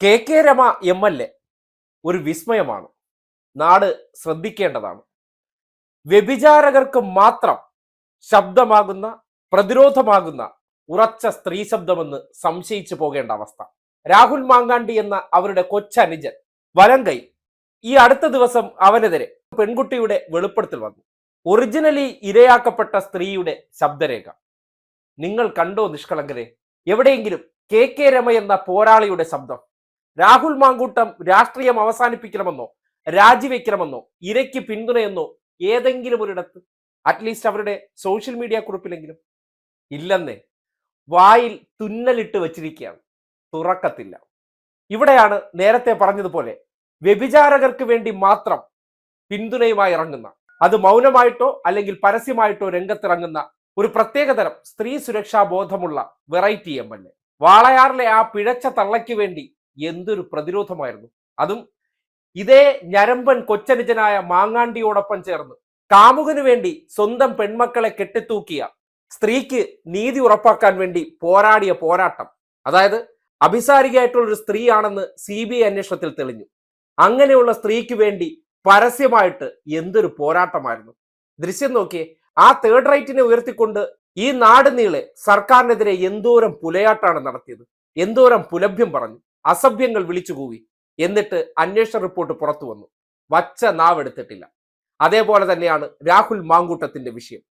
K Rama MLA. ഒരു വിസ്മയമാണ്. നാട് ശ്രദ്ധിക്കേണ്ടതാണ്. വ്യഭിചാരകർക്ക് മാത്രം ശബ്ദമാകുന്ന, പ്രതിരോധമാകുന്ന ഉറച്ച സ്ത്രീ ശബ്ദമെന്ന് സംശയിച്ചു പോകേണ്ട അവസ്ഥ. രാഹുൽ മാങ്കാണ്ടി എന്ന അവരുടെ കൊച്ചനുജൻ വലങ്കൈ ഈ അടുത്ത ദിവസം അവനെതിരെ പെൺകുട്ടിയുടെ വെളിപ്പെടുത്തൽ വന്നു. ഒറിജിനലി ഇരയാക്കപ്പെട്ട സ്ത്രീയുടെ ശബ്ദരേഖ നിങ്ങൾ കണ്ടോ നിഷ്കളങ്കരെ? എവിടെയെങ്കിലും കെ രമ എന്ന പോരാളിയുടെ ശബ്ദം? രാഹുൽ മാങ്കൂട്ടം രാഷ്ട്രീയം അവസാനിപ്പിക്കണമെന്നോ രാജിവെക്കണമെന്നോ ഇരയ്ക്ക് പിന്തുണയെന്നോ ഏതെങ്കിലും ഒരിടത്ത് അറ്റ്ലീസ്റ്റ് അവരുടെ സോഷ്യൽ മീഡിയ കുറിപ്പിലെങ്കിലും ഇല്ലെന്നേ. വായിൽ തുന്നലിട്ട് വച്ചിരിക്കുകയാണ്, തുറക്കത്തില്ല. ഇവിടെയാണ് നേരത്തെ പറഞ്ഞതുപോലെ വ്യഭിചാരകർക്ക് വേണ്ടി മാത്രം പിന്തുണയുമായി ഇറങ്ങുന്ന, അത് മൗനമായിട്ടോ അല്ലെങ്കിൽ പരസ്യമായിട്ടോ രംഗത്തിറങ്ങുന്ന ഒരു പ്രത്യേകതരം സ്ത്രീ സുരക്ഷാ ബോധമുള്ള വെറൈറ്റി എം.എൽ.എ. വാളയാറിലെ ആ പിഴച്ച തള്ളയ്ക്ക് വേണ്ടി എന്തൊരു പ്രതിരോധമായിരുന്നു. അതും ഇതേ ഞരമ്പൻ കൊച്ചനുജനായ മാങ്ങാണ്ടിയോടൊപ്പം ചേർന്ന് കാമുകന് വേണ്ടി സ്വന്തം പെൺമക്കളെ കെട്ടിത്തൂക്കിയ സ്ത്രീക്ക് നീതി ഉറപ്പാക്കാൻ വേണ്ടി പോരാടിയ പോരാട്ടം. അതായത് അഭിസാരികയായിട്ടുള്ള ഒരു സ്ത്രീയാണെന്ന് CBI അന്വേഷണത്തിൽ തെളിഞ്ഞു. അങ്ങനെയുള്ള സ്ത്രീക്ക് വേണ്ടി പരസ്യമായിട്ട് എന്തൊരു പോരാട്ടമായിരുന്നു. ദൃശ്യം നോക്കിയേ. ആ തേർഡ് റൈറ്റിനെ ഉയർത്തിക്കൊണ്ട് ഈ നാട് നീളെ സർക്കാരിനെതിരെ എന്തോരം പുലയാട്ടാണ് നടത്തിയത്, എന്തോരം പുലഭ്യം പറഞ്ഞു, അസഭ്യങ്ങൾ വിളിച്ചു കൂവി. എന്നിട്ട് അന്വേഷണ റിപ്പോർട്ട് പുറത്തു വന്നു. വച്ച നാവെടുത്തിട്ടില്ല. അതേപോലെ തന്നെയാണ് രാഹുൽ മാങ്കൂട്ടത്തിന്റെ വിഷയം.